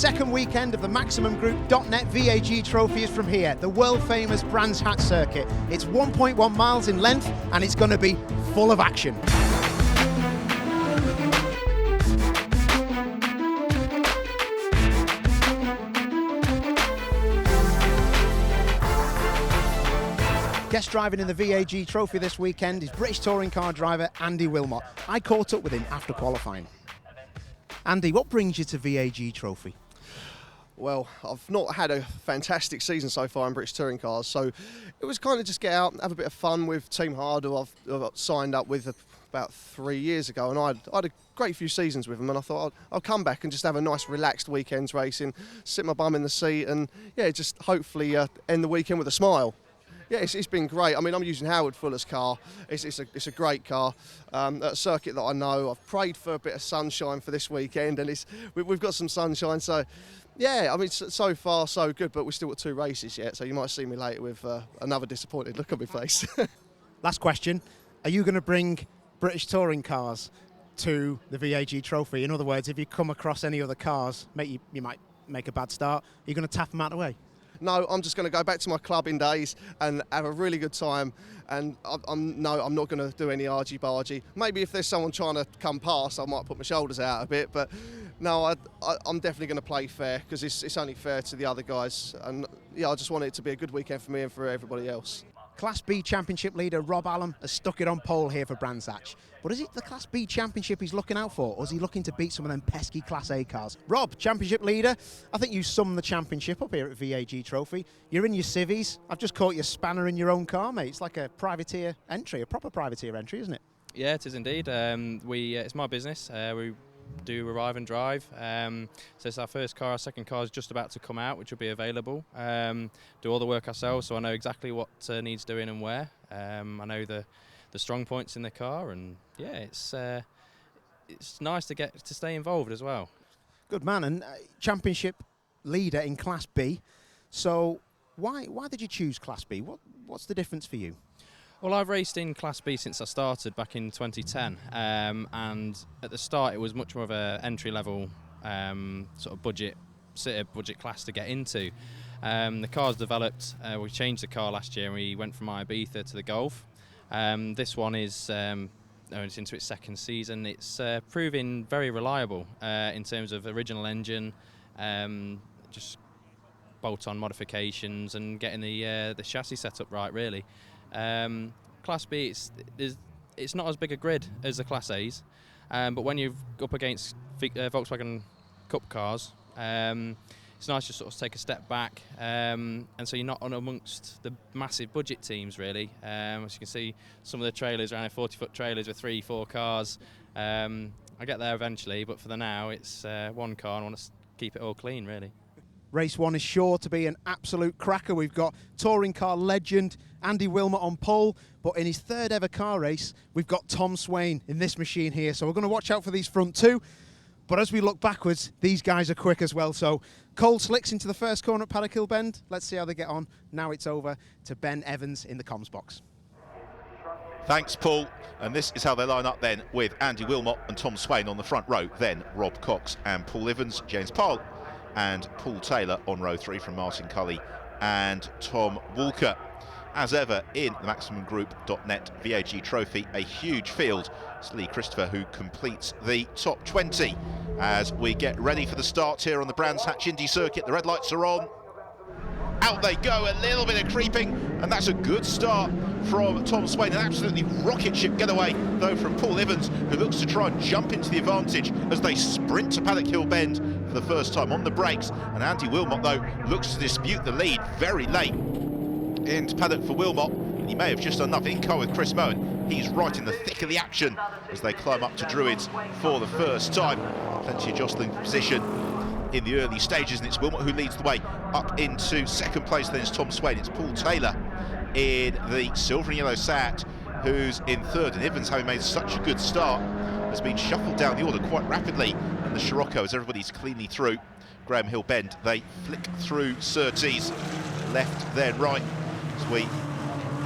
second weekend of the MaximumGroup.net VAG Trophy is from here, the world-famous Brands Hatch circuit. It's 1.1 miles in length and it's going to be full of action. Guest driving in the VAG Trophy this weekend is British touring car driver Andy Wilmot. I caught up with him after qualifying. Andy, what brings you to VAG Trophy? Well, I've not had a fantastic season so far in British touring cars, so it was kind of just get out and have a bit of fun with Team Hard, who I've signed up with about 3 years ago, and I had a great few seasons with them, and I thought I'll come back and just have a nice relaxed weekends racing, sit my bum in the seat, and yeah, just hopefully end the weekend with a smile. Yeah, it's been great. I mean, I'm using Howard Fuller's car. It's a great car, a circuit that I know. I've prayed for a bit of sunshine for this weekend, and we've got some sunshine. So, yeah, I mean, so far so good. But we've still got 2 races yet, so you might see me later with another disappointed look on my face. Last question: are you going to bring British touring cars to the VAG Trophy? In other words, if you come across any other cars, you might make a bad start. Are you going to tap them out of the way? No, I'm just going to go back to my clubbing days and have a really good time. And I'm not going to do any argy-bargy. Maybe if there's someone trying to come past, I might put my shoulders out a bit. But no, I'm definitely going to play fair, because it's only fair to the other guys. And yeah, I just want it to be a good weekend for me and for everybody else. Class B Championship leader Rob Allen has stuck it on pole here for Brands Hatch. But is it the Class B Championship he's looking out for, or is he looking to beat some of them pesky Class A cars? Rob, Championship leader, I think you summed the championship up here at VAG Trophy. You're in your civvies. I've just caught your spanner in your own car, mate. It's like a privateer entry, a proper privateer entry, isn't it? Yeah, it is indeed. It's my business. We do arrive and drive. So it's our first car. Our second car is just about to come out, which will be available. Do all the work ourselves, so I know exactly what needs doing and where. I know the strong points in the car, and yeah, it's nice to get to stay involved as well. Good man, and championship leader in Class B. So why did you choose Class B? What's the difference for you? Well, I've raced in Class B since I started back in 2010, and at the start it was much more of an entry-level sort of budget class to get into. The car's developed. We changed the car last year, and we went from Ibiza to the Golf. This one is it's into its second season. It's proving very reliable in terms of original engine, just bolt-on modifications, and getting the chassis set up right, really. Class B, it's not as big a grid as the Class A's, but when you're up against Volkswagen Cup cars, it's nice to sort of take a step back, and so you're not on amongst the massive budget teams, really. As you can see, some of the trailers around 40-foot trailers with 3-4 cars. I get there eventually, but for the now, it's one car, and I want to keep it all clean, really. Race 1 is sure to be an absolute cracker. We've got touring car legend Andy Wilmot on pole, but in his 3rd ever car race, we've got Tom Swain in this machine here. So we're going to watch out for these front 2. But as we look backwards, these guys are quick as well. So Cole slicks into the first corner at Paddock Hill Bend. Let's see how they get on. Now it's over to Ben Evans in the comms box. Thanks, Paul. And this is how they line up then, with Andy Wilmot and Tom Swain on the front row. Then Rob Cox and Paul Evans, James Powell and Paul Taylor on row 3 from Martin Cully and Tom Walker. As ever in the MaximumGroup.net VAG Trophy, a huge field. It's Lee Christopher who completes the top 20 as we get ready for the start here on the Brands Hatch Indy circuit. The red lights are on. Out they go, a little bit of creeping, and that's a good start from Tom Swain. An absolutely rocket ship getaway, though, from Paul Evans, who looks to try and jump into the advantage as they sprint to Paddock Hill Bend for the first time on the brakes. And Andy Wilmot, though, looks to dispute the lead very late into paddock for Wilmot. He may have just done enough in car with Chris Moen. He's right in the thick of the action as they climb up to Druids for the first time. Plenty of jostling for position in the early stages, and it's Wilmot who leads the way up into second place. Then it's Tom Swain. It's Paul Taylor in the silver and yellow Seat who's in 3rd, and Evans, having made such a good start, has been shuffled down the order quite rapidly in the Scirocco as everybody's cleanly through Graham Hill Bend. They flick through Surtees, left then right, as we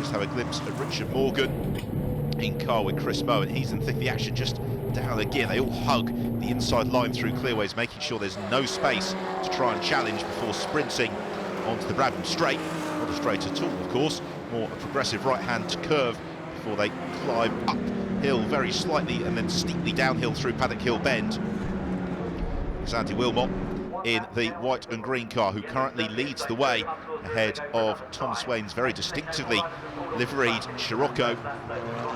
just have a glimpse at Richard Morgan in car with Chris Mowen. He's in the thick of the action, just down the gear. They all hug the inside line through clearways, making sure there's no space to try and challenge before sprinting onto the Bradham straight. Not a straight at all, of course, more a progressive right-hand curve before they climb uphill very slightly and then steeply downhill through Paddock Hill Bend. It's Andy Wilmot in the white and green car, who currently leads the way ahead of Tom Swain's very distinctively liveried Scirocco.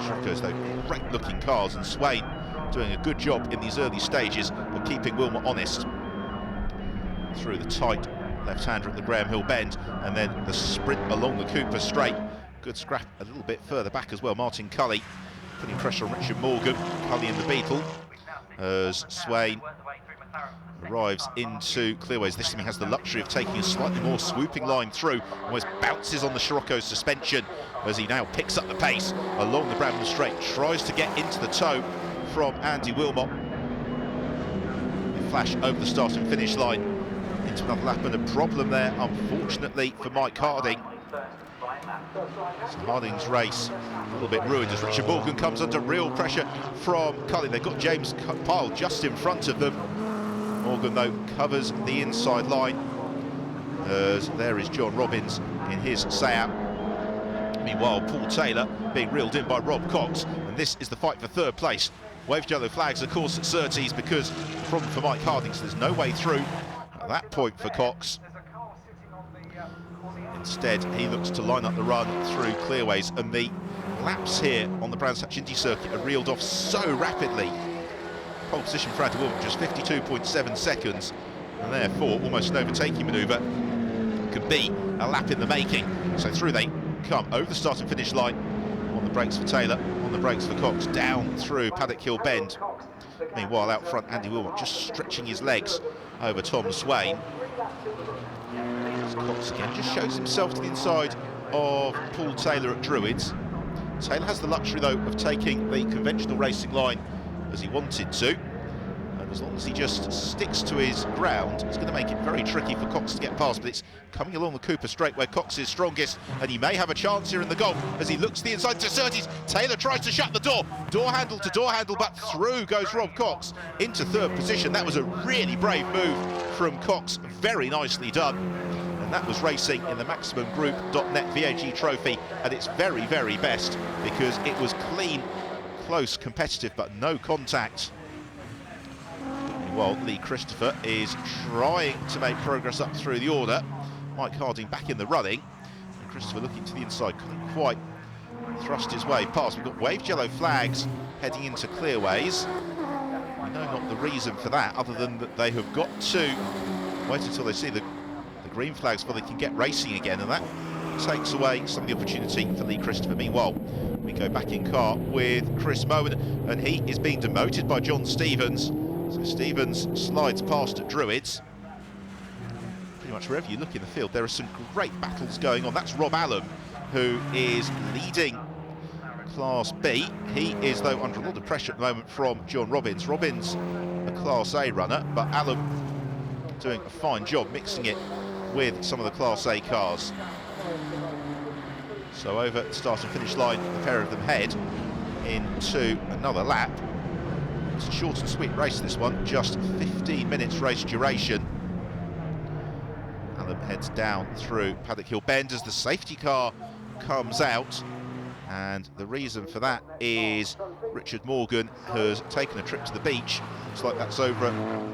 Scirocco's though great looking cars, and Swain doing a good job in these early stages of keeping Wilmot honest through the tight left-hander at the Graham Hill Bend, and then the sprint along the Cooper Straight. Good scrap a little bit further back as well. Martin Cully putting pressure on Richard Morgan. Cully in the Beetle as Swain arrives into clearways. This time he has the luxury of taking a slightly more swooping line through, almost bounces on the Scirocco's suspension as he now picks up the pace along the Bradham Straight, tries to get into the toe from Andy Wilmot. They flash over the start and finish line into another lap, and a problem there, unfortunately, for Mike Harding. So Harding's race a little bit ruined as Richard Morgan comes under real pressure from Cully. They've got James Pyle just in front of them. Morgan, though, covers the inside line as there is John Robbins in his Seat. Meanwhile, Paul Taylor being reeled in by Rob Cox, and this is the fight for third place. Waved yellow flags, of course, at Surtees because the problem for Mike Harding, so there's no way through at that point for Cox. Instead, he looks to line up the run through clearways, and the laps here on the Brands Hatch Indy circuit are reeled off so rapidly. Pole position for Andy Wilmot, just 52.7 seconds, and therefore almost an overtaking manoeuvre could be a lap in the making. So through they come over the start and finish line. On the brakes for Taylor, on the brakes for Cox, down through Paddock Hill Bend. Meanwhile, out front, Andy Wilmot just stretching his legs over Tom Swain. Cox again just shows himself to the inside of Paul Taylor at Druids. Taylor has the luxury, though, of taking the conventional racing line as he wanted to, and as long as he just sticks to his ground, it's going to make it very tricky for Cox to get past. But it's coming along the Cooper Straight where Cox is strongest, and he may have a chance here in the Gulf as he looks to the inside to Surtees. Taylor tries to shut the door handle to door handle, but through goes Rob Cox into third position. That was a really brave move from Cox, very nicely done. And that was racing in the MaximumGroup.net VAG trophy at its very, very best, because it was clean, close, competitive, but no contact. Meanwhile, Lee Christopher is trying to make progress up through the order. Mike Harding back in the running, and Christopher looking to the inside, couldn't quite thrust his way past. We've got waved yellow flags heading into clearways. We know not the reason for that, other than that they have got to wait until they see the green flags before they can get racing again, and that takes away some of the opportunity for Lee Christopher. Meanwhile, we go back in car with Chris Mowen, and he is being demoted by John Stevens. So Stevens slides past at Druids. Pretty much wherever you look in the field, there are some great battles going on. That's Rob Allen, who is leading Class B. He is, though, under a lot of pressure at the moment from John Robbins. Robbins, a Class A runner, but Allen doing a fine job mixing it with some of the Class A cars. So over the start and finish line, the pair of them head into another lap. It's a short and sweet race, this one, just 15 minutes race duration. Allen heads down through Paddock Hill Bend as the safety car comes out, and the reason for that is Richard Morgan has taken a trip to the beach. Looks like that's over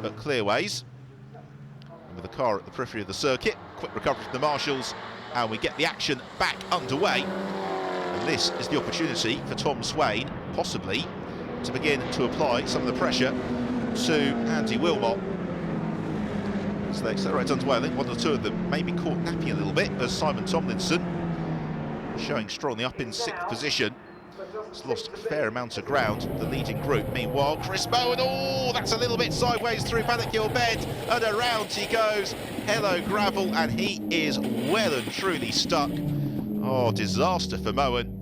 at Clearways, with the car at the periphery of the circuit. Quick recovery from the marshals, and we get the action back underway. And this is the opportunity for Tom Swain, possibly, to begin to apply some of the pressure to Andy Wilmot. So they accelerate underway. I think one or two of them may be caught napping a little bit, as Simon Tomlinson, showing strongly up in 6th position, has lost a fair amount of ground, the leading group. Meanwhile, Chris Mowen, oh, that's a little bit sideways through Paddock Hill Bend, and around he goes. Hello, gravel, and he is well and truly stuck. Oh, disaster for Mowen.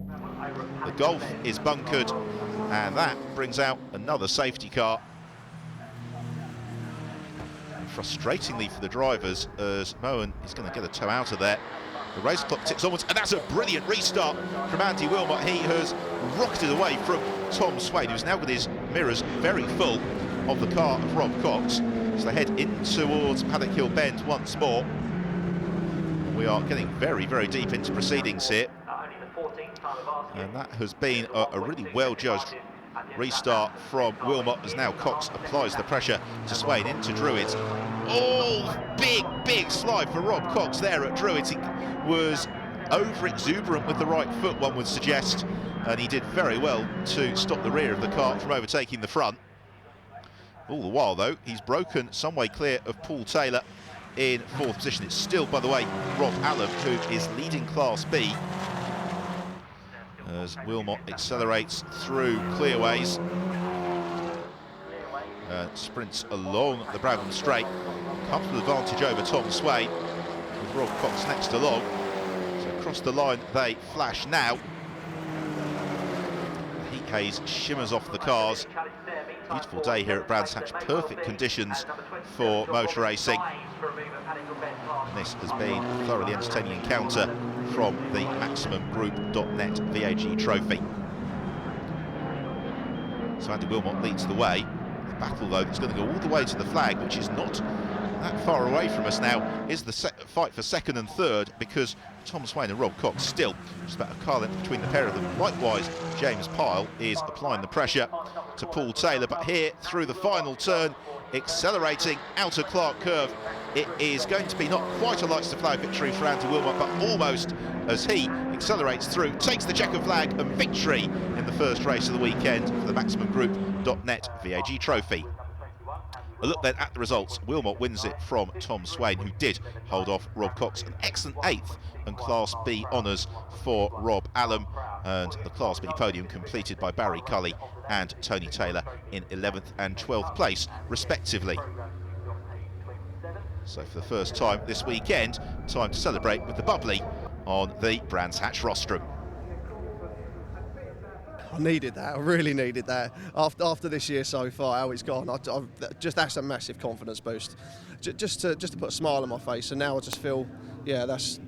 The Golf is bunkered, and that brings out another safety car. And frustratingly for the drivers, as Mowen is going to get a toe out of there. The race clock ticks onwards, and that's a brilliant restart from Andy Wilmot. He has rocketed away from Tom Swain, who's now with his mirrors very full of the car of Rob Cox. So they head in towards Paddock Hill Bend once more. We are getting very, very deep into proceedings here. And that has been a really well-judged restart from Wilmot, as now Cox applies the pressure to Swain into Druids. Oh, big slide for Rob Cox there at Druids. He was over-exuberant with the right foot, one would suggest, and he did very well to stop the rear of the car from overtaking the front. All the while, though, he's broken some way clear of Paul Taylor in 4th position. It's still, by the way, Rob Allen who is leading Class B, as Wilmot accelerates through clearways, sprints along the Bradham Straight. Comfortable advantage over Tom Swain, with Rob Cox next along. So across the line they flash now. The heat haze shimmers off the cars. Beautiful day here at Brands Hatch, perfect conditions for motor racing. And this has been a thoroughly entertaining encounter from the MaximumGroup.net VAG trophy. So Andy Wilmot leads the way. The battle, though, that's going to go all the way to the flag, which is not that far away from us now, is the fight for 2nd and 3rd, because Tom Swain and Rob Cox still just about a car length between the pair of them. Likewise, James Pyle is applying the pressure to Paul Taylor, but here through the final turn, accelerating out of Clark Curve, it is going to be not quite a lights to flag victory for Andy Wilmot, but almost, as he accelerates through, takes the checker flag and victory in the first race of the weekend for the MaximumGroup.net VAG trophy. A look then at the results. Wilmot wins it from Tom Swain, who did hold off Rob Cox. An excellent 8th and Class B honours for Rob Allen, and the Class B podium completed by Barry Cully and Tony Taylor in 11th and 12th place respectively. So for the first time this weekend, time to celebrate with the bubbly on the Brands Hatch rostrum. I needed that. I really needed that. After this year so far, how it's gone, that's a massive confidence boost. Just to put a smile on my face, and now I just feel, yeah, that's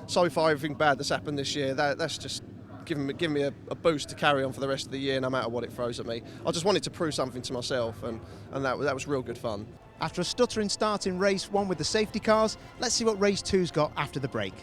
so far everything bad that's happened this year. That's just giving me a boost to carry on for the rest of the year, no matter what it throws at me. I just wanted to prove something to myself, and that was real good fun. After a stuttering start in race 1 with the safety cars, let's see what race 2's got after the break.